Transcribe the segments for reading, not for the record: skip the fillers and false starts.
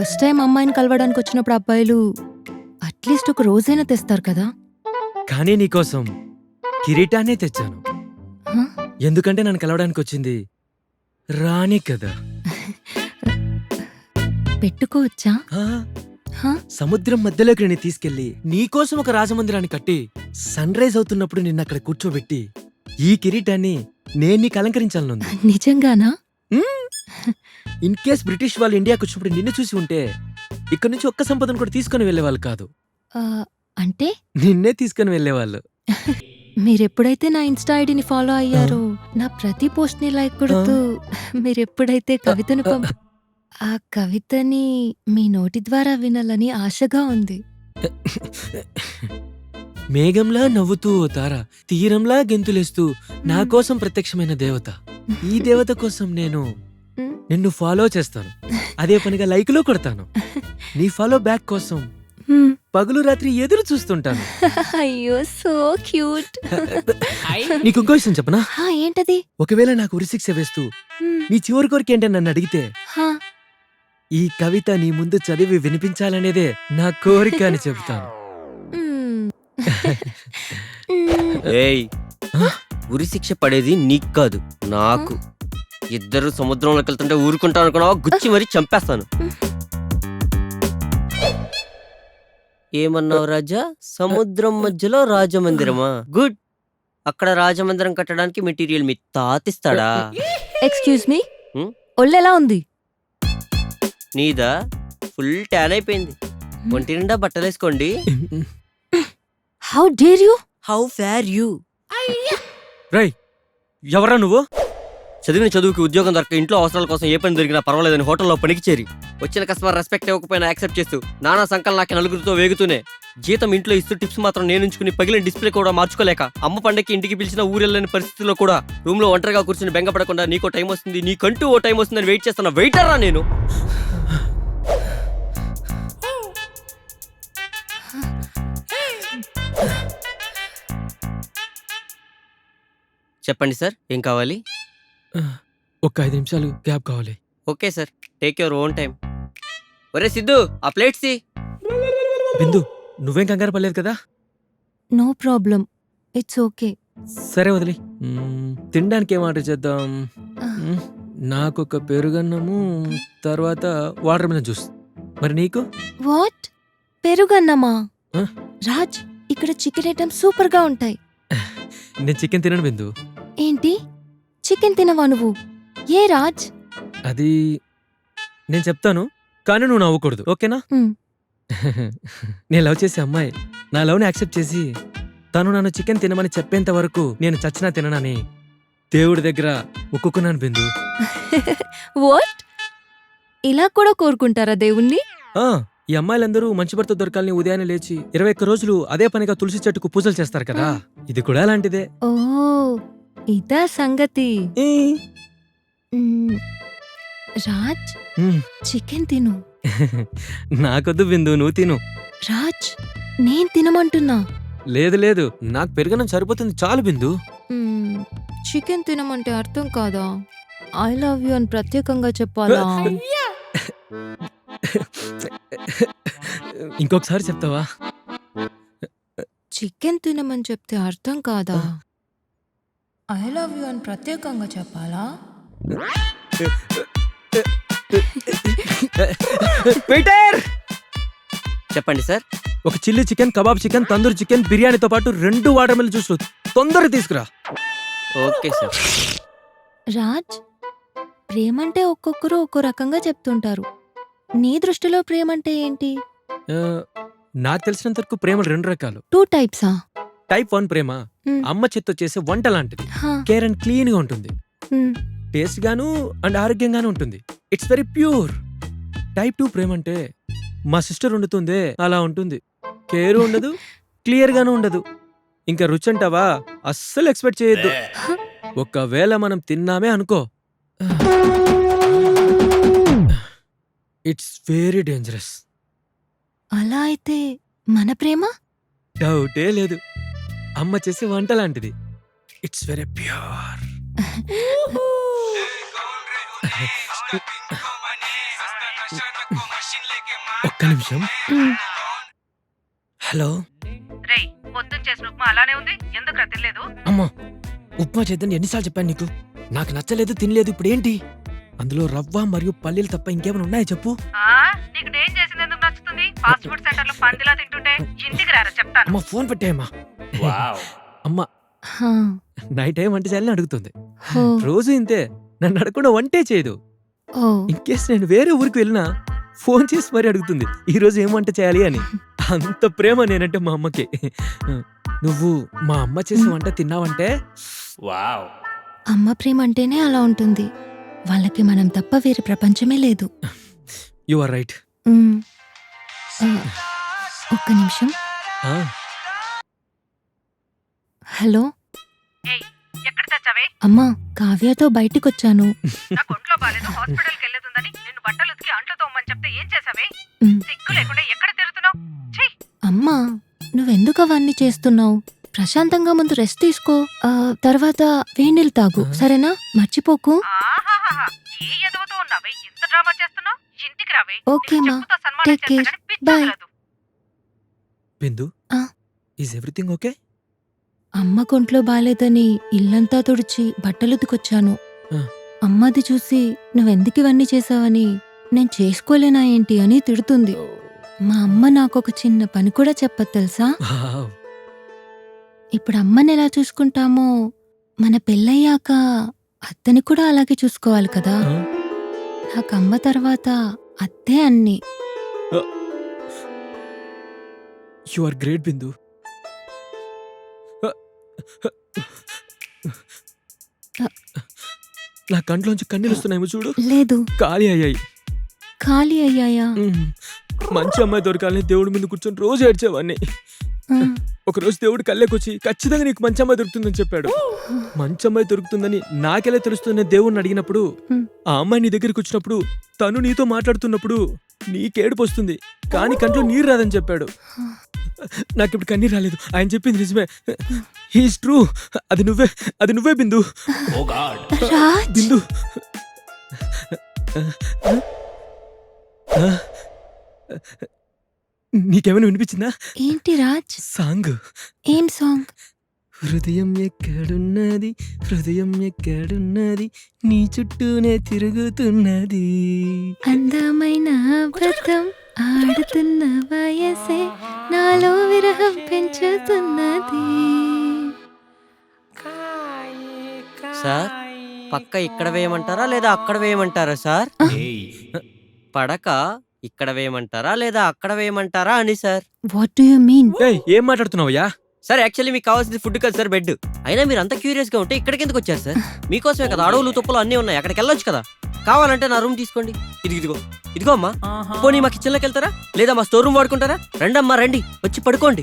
First time అమ్మాయిని కలవడానికి వచ్చినప్పుడు అబ్బాయిలు అట్లీస్ట్ ఒక రోజైనా తెస్తారు కదా. కానీ నీకోసం కిరీటాన్నే తెచ్చాను. హ? ఎందుకంటే నన్ను కలవడానికి వచ్చింది రాణి కదా. పెట్టుకోవచ్చా? ఆ, హ? సముద్రం మధ్యలోకి నేను తీసుకెళ్లి నీకోసం ఒక రాజమందిరాన్ని కట్టి సన్ రైజ్ అవుతున్నప్పుడు నిన్ను అక్కడ కూర్చోబెట్టి ఈ కిరీటాన్ని నేను నీకు అలంకరించాలనుంది. నిజంగానా? ఇన్ కేస్ బ్రిటిష్ వాళ్ళు ఇండియాకి వచ్చినప్పుడు నిన్ను చూసి ఉంటే ఇక్కడ నుంచి ఒక్క సంపదను కూడా తీసుకుని వెళ్లేవాళ్ళు కాదు, ఆ, అంటే నిన్నే తీసుకుని వెళ్లేవాళ్ళు. మీరెప్పుడైతే నా ఇన్స్టా ఐడిని ఫాలో అయ్యారో నా ప్రతి పోస్ట్ ని లైక్ కొడుతూ మీరెప్పుడైతే కవితను ఆ కవితని మీ నోటి ద్వారా వినాలని ఆశగా ఉంది. మేఘంలా నవ్వుతూ ఓ తార, తీరంలా గెంతులేస్తూ నా కోసం ప్రత్యక్షమైన దేవత. ఈ దేవత కోసం నేను మ్. నిన్ను ఫాలో చేస్తాను, అదే పనిగా లైకులో కొడతాను. నీ ఫాలో బ్యాక్ కోసం హ్మ్. పగలు రాత్రి ఎదురు చూస్తుంటాను. అయ్యో సో క్యూట్. నీకు ఇంకో విషయం చెప్పనా? ఏంటది? ఒకవేళ నాకు ఉరిశిక్ష వేస్తూ హ్మ్. నీ చివరి కోరిక ఏంటని నన్ను అడిగితే హా. ఈ కవిత నీ ముందు చదివి వినిపించాలనేదే నా కోరిక అని చెబుతాను. మ్. ఏయ్, ఉరి శిక్ష పడేది నీకు కాదు, నాకు. ఇద్దరు సముద్రంలోకి వెళ్తుంటే ఊరుకుంటాను అనుకున్నావా? గుచ్చి మరీ చంపేస్తాను. ఏమన్నావు రాజా? సముద్రం మధ్యలో రాజమందిరమా? గుడ్. అక్కడ రాజమందిరం కట్టడానికి మెటీరియల్ మీ తాతిస్తాడా? ఎక్స్క్యూజ్ మీ, హ్మ్? ఒళ్ళెలా ఉంది? నీదా ఫుల్ ట్యాన్ అయిపోయింది. ఒంటి నిండా బట్టలేసుకోండి. How dare you? How fair you? రై, ఎవరా నువ్వు? చదివిన చదువుకి ఉద్యోగం దొరక ఇంట్లో అవసరాల కోసం ఏ పని దొరికినా పర్వాలేదని హోటల్లో పనికి చేరి వచ్చిన కస్టమర్ రెస్పెక్ట్ ఇవ్వకపోయినా యాక్సెప్ట్ చేస్తూ నానా సంకల్ నాకి నలుగురితో వేగుతూనే జీతం ఇంట్లో ఇస్తూ టిప్స్ మాత్రం నేను ఉంచుకుని పగిలిన డిస్ప్లే కూడా మార్చుకోలేక అమ్మ పండక్కి ఇంటికి పిలిచిన ఊరెళ్ళని పరిస్థితుల్లో కూడా రూమ్ లో ఒంటరిగా కూర్చుని బెంగపడకుండా నీకో టైం వస్తుంది, నీకంటూ ఓ టైం వస్తుందని వెయిట్ చేస్తున్న వెయిటర్రా నేను. చెప్పండి సార్, ఏం కావాలి? ఒక్క 5 నిమిషాలు గ్యాప్ కావాలి. Okay sir, take your own time. ఒరే సిద్ధు, ఆ ప్లేట్స్ తీ. బిందు, నువ్వేం కంగారు పడలేదు కదా? No problem, it's okay. సరే వదిలి. తినడానికి ఏం ఆర్డర్ చేద్దాం? నాకొక పెరుగన్నము, తర్వాత వాటర్ మిలన్ జ్యూస్. మరి నీకు? వాట్? పెరుగన్నమా? ఆ? రాజ్, ఇక్కడ చికెన్ ఐటమ్స్ సూపర్ గా ఉంటాయి. నేను చికెన్ తినను బిందు. ఏంటి, చికెన్ తినవా నువ్వు? ఏ రాజ్? అది నేను చెప్తాను, కానీ నువ్వు నవ్వకూడదు, ఓకేనా? మ్. నేను లవ్ చేసే అమ్మాయి నా లవ్ని యాక్సెప్ట్ చేసి తను నన్ను చికెన్ తినమని చెప్పేంత వరకు నేను చచ్చినా తిననని దేవుడి దగ్గర ఒక్కుకున్నాను బిందు. వాట్? ఇలా కూడా కోరుకుంటారా దేవుణ్ణి? ఆ, ఈ అమ్మాయిలందరూ మంచి భర్త దొరకాలని ఉదయాన్నే లేచి 21 రోజులు అదే పనిగా తులసి చెట్టుకు పూజలు చేస్తారు కదా, ఇది కూడా అలాంటిదే. ఓ, ఇదా సంగతి. ఏ, మ్, రాజ్, మ్, చికెన్ తిను. నాకొద్దు బిందు, నువ్వు తిను. రాజ్, నేను తినమంటున్నా. లేదు లేదు, నాకు పెరుగన్నం సరిపోతుంది చాలు బిందు. మ్, చికెన్ తినమంటే అర్థం కాదా? ఐ లవ్ యూ అని ప్రత్యేకంగా చెప్పాలా? ఇంకొకసారి చెప్తావా? చికెన్ తినమని చెప్తే అర్థం కాదా? ఐ లవ్ యూ అని ప్రత్యేకంగా చెప్పాలా? వెయిటర్! చెప్పండి సార్. ఒక chilli chicken, kebab chicken, tandoori chicken, బిర్యానీతో పాటు 2 వాటర్ మిలన్ జ్యూస్లు తొందరగా తీసుకురా. Okay sir. రాజ్, ప్రేమంటే ఒక్కొక్కరు ఒక్కో రకంగా చెప్తుంటారు. నీ దృష్టిలో ప్రేమంటే ఏంటి? ఆ, నాకు తెలిసినంత వరకు ప్రేమలు 2 రకాలు. 2 టైప్సా? టైప్ 1 ప్రేమ మ్. అమ్మ చేత్తో చేసే వంట లాంటిది. హా. కేర్ అండ్ క్లీన్ గా ఉంటుంది, మ్. టేస్ట్ గాను అండ్ ఆరోగ్యంగాను ఉంటుంది. It's very pure. టైప్ 2 ప్రేమ అంటే మా సిస్టర్ వండుతుందే అలా ఉంటుంది, కేర్ ఉండదు, క్లియర్ గాను ఉండదు. ఇంకా రుచి అంటావా, అస్సలు ఎక్స్పెక్ట్ చేయొద్దు. ఒకవేళ మనం తిన్నామే అనుకో, ఇట్స్ వెరీ డేంజరస్. అలా అయితే మన ప్రేమ? డౌటే లేదు, అమ్మ చేసే వంట లాంటిది. It's very pure. నిమిషం. ఉమ్, హలో రేయ్ పొద్దున్న చేసిన ఉప్మా అలానే ఉంది ఎందుకు తినలేదు? అమ్మా, ఉప్మా చేద్దని ఎన్నిసార్లు చెప్పాను నీకు? నాకు నచ్చలేదు, తినలేదు. ఇప్పుడు ఏంటి? అందులో రవ్వ మరియు పల్లీలు తప్ప ఇంకేమైనా ఉన్నాయో చెప్పు. నీకు నేను చేసింది ఎందుకు నచ్చుతుంది? ఫాస్ట్ ఫుడ్ సెంటర్ లో పందిలా తింటుంటే ఇంటికి రారా చెప్తాను. అమ్మా ఫోన్ పెట్టేయమ్మా. అమ్మా హా, నైట్ ఏం వంట చేయాలని అడుగుతుంది. హో, రోజు ఇంతే, నన్ను అడగకుండా వంటే చేయదు. ఓ, ఇన్కేస్ నేను వేరే ఊరికి వెళ్ళినా ఫోన్ చేసి మరీ అడుగుతుంది ఈ రోజు ఏం వంట చేయాలి అని. అంత ప్రేమ నేనంటే మా అమ్మకి. నువ్వు మా అమ్మ చేసే వంట తిన్నావంటే అమ్మ ప్రేమ అంటేనే అలా ఉంటుంది. వాళ్ళకి మనం తప్ప వేరే ప్రపంచమే లేదు. You are right. ఉమ్, ఆ, ఒక్క నిమిషం. హలో ఏయ్ ఎక్కడ తెచ్చావే? అమ్మా, కావ్యతో బయటికొచ్చాను. నాకు ఒంట్లో బాలేదు హాస్పిటల్కి వెళ్ళేదుందని నిన్ను బట్టలు ఉతికి అంట్లు తోమని చెప్తే ఏం చేసావే? ఉమ్, సిగ్గు లేకుండా ఎక్కడ తిరుగుతున్నావు? ఛీ! అమ్మా, నువ్వెందుకు అవన్నీ చేస్తున్నావు? ప్రశాంతంగా ముందు రెస్ట్ తీసుకో. తర్వాత వేణీళ్ళు తాగు, సరేనా? మర్చిపోకు. ఆహాహాహా, ఏ ఎదవతో ఉన్నావే ఇంత డ్రామా చేస్తున్నావు? ఇంటికి రావే. ఓకే నీకు మా, చెప్పుతో సన్మానం టేక్ కేర్. చేస్తానని పిచ్చి బాయ్. వదలదు. బిందు, ఆ. Is everything okay? అమ్మ కొంట్లో బాలేదని ఇల్లంతా తుడిచి బట్టలుతుకొచ్చాను. ఆ. అమ్మది చూసి నువ్వెందుకు ఇవన్నీ చేసావని, నేను చేసుకోలేనా ఏంటి అని తిడుతుంది. మా అమ్మ నాకొక చిన్న పని కూడా చెప్పదు తెలుసా? వావ్. ఇప్పుడు అమ్మని ఎలా చూసుకుంటామో మన పెళ్ళయ్యాక అత్తని కూడా అలాగే చూసుకోవాలి కదా. ఆ? నాకు అమ్మ తర్వాత అత్తే అన్ని. యు ఆర్ గ్రేట్ బిందు. నా కంట్లోంచి కన్నీళ్ళు వస్తున్నాయేమో చూడు. లేదు, ఖాళీ అయ్యాయి. ఖాళీ అయ్యాయా? మంచి అమ్మాయి దొరకాలని దేవుడి మీద కూర్చొని రోజు ఏడ్చేవాడిని. ఆ, ఒకరోజు దేవుడు కళ్ళేకొచ్చి ఖచ్చితంగా నీకు మంచి అమ్మాయి దొరుకుతుందని చెప్పాడు. మంచి అమ్మాయి దొరుకుతుందని నాకెలా తెలుస్తుందని దేవుడిని అడిగినప్పుడు, హ్మ్. ఆ అమ్మాయి నీ దగ్గరికి వచ్చినప్పుడు, తను నీతో మాట్లాడుతున్నప్పుడు నీకేడుపు వస్తుంది కానీ కంట్లో నీరు రాదని చెప్పాడు. నాకు ఇప్పుడు కన్నీరు రాలేదు, ఆయన చెప్పింది నిజమే. He's true. అది నువ్వే బిందు. రాజ్, బిందు. నీకేమైనా వినిపించిందా? ఏంటి రాజ్? సాంగ్. ఏం సాంగ్? హృదయం ఎక్కడున్నది, హృదయం ఎక్కడున్నది, నీ చుట్టూనే తిరుగుతున్నది. అందమైన అబద్ధం ఆడుతున్న వయసే నాలో విరహం పెంచుతున్నది. సార్ పక్క ఇక్కడ వేయమంటారా లేదా అక్కడ వేయమంటారా సార్? పడక ఇక్కడ వేయమంటారా లేదా అక్కడ వేయమంటారా అని sir. What do you mean? ఏయ్, ఏం మాట్లాడుతున్నావయ్యా? సార్ యాక్చువల్లీ మీకు కావాల్సింది ఫుడ్ కదా సార్, బెడ్. అయినా మీరు అంత క్యూరియస్ గా ఉంటే ఇక్కడికి ఎందుకు వచ్చారు సార్? మీకోసమే కదా అడవులు తుప్పలు అన్నీ ఉన్నాయి, అక్కడికి వెళ్ళొచ్చు కదా. కావాలంటే నా రూమ్ తీసుకోండి. ఇదిగో అమ్మా. పోనీ మా కిచెన్ లోకి వెళ్తారా లేదా మా స్టోర్ రూమ్ వాడుకుంటారా? రండమ్మా రండి, వచ్చి పడుకోండి.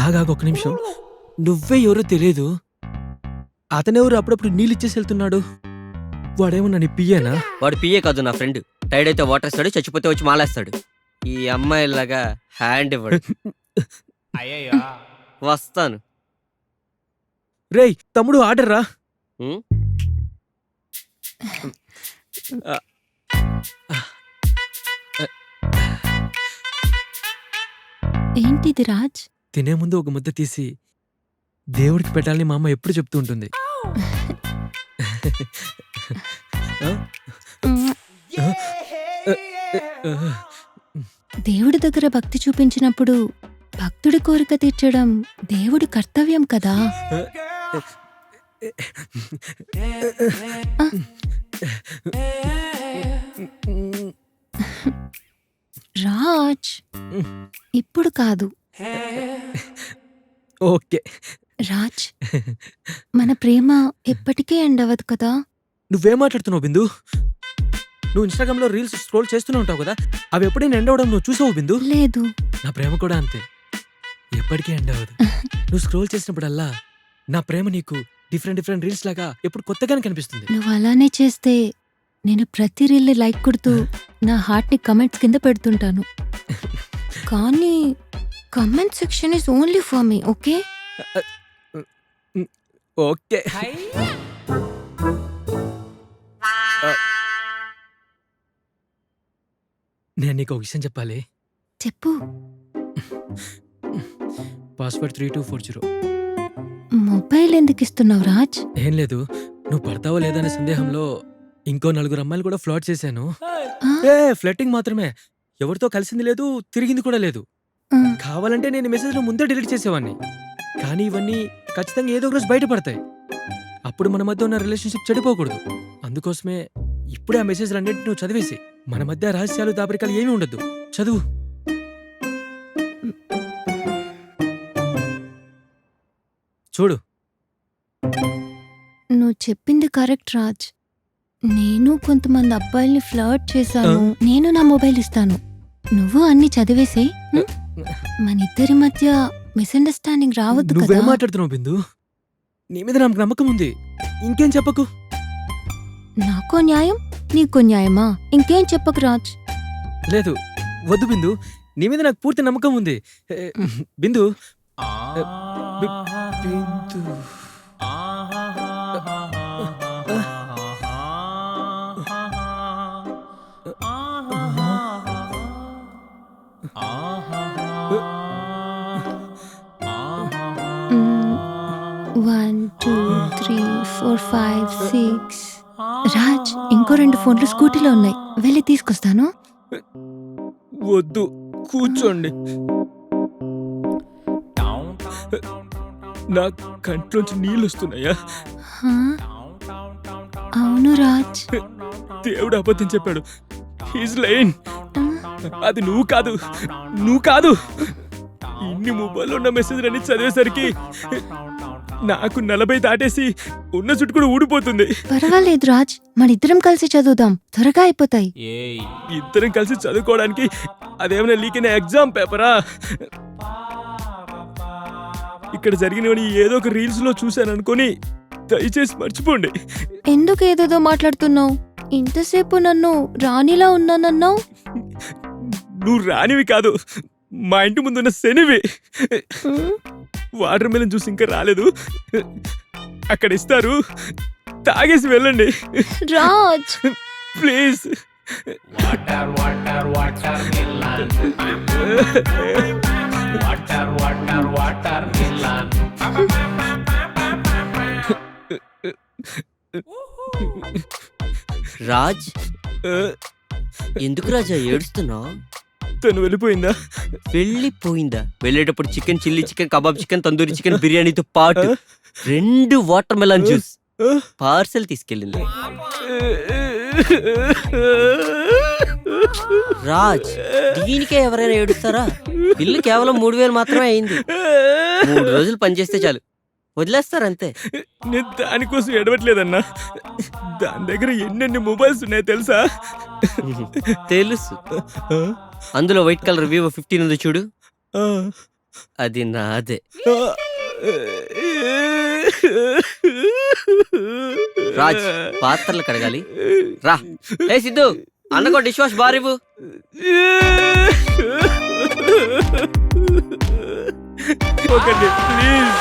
ఆగాగు ఒక నిమిషం. నువ్వే ఎవరో తెలియదు, అతనెవరు అప్పుడప్పుడు నీళ్ళు ఇచ్చేసి వెళ్తున్నాడు? వాడేమన్నా నీ పియ్యేనా? వాడు పిఏ కాదు, నా ఫ్రెండ్. టైర్డ్ అయితే వాటర్ ఇస్తాడు, చచ్చిపోతే వచ్చి మాలేస్తాడు. ఈ అమ్మాయిలాగా హ్యాండ్ ఇవ్వడు. వస్తాను. రేయ్ తమ్ముడు, ఆర్డర్ రా. ఉం? ఏంటిది రాజ్? తినే ముందు ఒక ముద్ద తీసి దేవుడికి పెట్టాలని మా అమ్మ ఎప్పుడు చెప్తూ ఉంటుంది. దేవుడి దగ్గర భక్తి చూపించినప్పుడు భక్తుడి కోరిక తీర్చడం దేవుడి కర్తవ్యం కదా. రాజ్, ఇప్పుడు కాదు. ఓకే రాజ్, మన ప్రేమ ఎప్పటికీ ఎండ్ అవ్వదు కదా. నువ్వేం మాట్లాడుతున్నావు బిందు? నువ్వు ఇన్స్టాగ్రామ్ లో రీల్స్ స్క్రోల్ చేస్తూనే ఉంటావు కదా, అవి ఎప్పుడైనా ఎండ్ అవడం నువ్వు చూసావు బిందు? లేదు. నా ప్రేమ కూడా అంతే, ఎప్పటికీ ఎండ్ అవ్వదు. నువ్వు స్క్రోల్ చేసినప్పుడల్లా నా ప్రేమ నీకు డిఫరెంట్ రీల్స్ లాగా ఎప్పుడు కొత్తగానే కనిపిస్తుంది. నువ్వు అలానే చేస్తే నేను ప్రతి రీల్ లైక్ కొడుతూ నా హార్ట్ ని కమెంట్స్ కింద పెడుతుంటాను. కానీ comment section is only for me, okay? Okay. నేను నీకు ఒక విషయం చెప్పాలి. చెప్పు. పాస్వర్డ్ 3240. మొబైల్ ఎందుకు ఇస్తున్నావు రాజ్? ఏం లేదు, నువ్వు పడతావో లేదనే సందేహంలో ఇంకో 4 అమ్మాయిలు కూడా ఫ్లాట్ చేశాను. ఆ? ఫ్లర్టింగ్ మాత్రమే, ఎవరితో కలిసింది లేదు, తిరిగింది కూడా లేదు. ఆ, కావాలంటే నేను మెసేజ్లో ముందే డిలీట్ చేసేవాడిని. కానీ ఇవన్నీ ఖచ్చితంగా ఏదో ఒక రోజు బయటపడతాయి. అప్పుడు మన మధ్య ఉన్న రిలేషన్షిప్ చెడిపోకూడదు. అందుకోసమే ఇప్పుడే ఆ మెసేజ్లు అన్నింటి నువ్వు చదివేసి, మన మధ్య రహస్యాలు దాపరికాలు ఏమీ ఉండద్దు. చదువు. చూడు. నువ్వు చెప్పింది కరెక్ట్ రాజ్. నేను కొంతమంది అబ్బాయిల్ని ఫ్లర్ట్ చేశాను. నేను నా మొబైల్ ఇస్తాను, నువ్వు అన్ని చదివేసి. మన ఇద్దరి మధ్య మిస్అండర్స్టాండింగ్ రావద్దు నువ్వేం కదా. మాట్లాడుతున్నావు బిందు? నీ మీద నాకు నమ్మకం ఉంది, ఇంకేం చెప్పకు. నాకో న్యాయం, నీకో న్యాయమా? ఇంకేం చెప్పకు రాజ్. లేదు, వద్దు బిందు, నీ మీద నాకు పూర్తి నమ్మకం ఉంది. బిందు, బిందు. మ్మ్. 1 2 3 4 5 6. రాజ్, ఇంకో 2 ఫోన్లు స్కూటీలో ఉన్నాయి, వెళ్ళి తీసుకొస్తాను. వద్దు, కూర్చోండి. నా కంట్లోంచి నీళ్ళు వస్తున్నాయా? హా? అవును రాజ్. దేవుడు అబద్ధం చెప్పాడు. He's lying. ఆ, అది నువ్వు కాదు, నువ్వు కాదు. ఇన్ని మొబైల్లో ఉన్న మెసేజ్లన్నీ చదివేసరికి నాకు 40 దాటేసి ఉన్న చుట్టు కూడా ఊడిపోతుంది. పర్వాలేదు రాజ్, మనిద్దరం కలిసి చదువుదాం, త్వరగా అయిపోతాయి. ఇద్దరం కలిసి చదువుకోవడానికి అదేమైనా లీక్ అయిన ఎగ్జామ్ పేపరా? ఇక్కడ జరిగినవని ఏదో ఒక రీల్స్ లో చూశాను అనుకొని దయచేసి మర్చిపోండి. ఎందుకు ఏదేదో మాట్లాడుతున్నావు? ఇంతసేపు నన్ను రాణిలా ఉన్నానన్నావు. నువ్వు రానివి కాదు, మా ఇంటి ముందున్న శనివి. వాటర్ మిలన్ జ్యూస్ ఇంకా రాలేదు, అక్కడ ఇస్తారు, తాగేసి వెళ్ళండి రాజ్. ప్లీజ్. రాజ్, ఎందుకు రాజా ఏడుస్తున్నావు? తను వెళ్ళిపోయిందా? వెళ్ళిపోయిందా? వెళ్ళేటప్పుడు chicken chilli chicken, kebab chicken, tandoori chicken, బిర్యానీతో పాటు 2 వాటర్ మెలన్ జ్యూస్ పార్సెల్ తీసుకెళ్ళింది. రాజ్, దీనికే ఎవరైనా ఏడుస్తారా? బిల్లు కేవలం 3000 మాత్రమే అయింది. 3 రోజులు పనిచేస్తే చాలు, వదిలేస్తారంతే. నేను దానికోసం ఎడవట్లేదన్నా. దాని దగ్గర ఎన్నెన్ని మొబైల్స్ ఉన్నాయో తెలుసా? తెలుసు. అందులో వైట్ కలర్ వివో 15 ఉంది చూడు, అది నాదే. రాజ్, పాత్రలు కడగాలి, రా. ఏ సిద్ధు, అన్నకో డిష్ వాష్ బారివు. ఒకటి ప్లీజ్.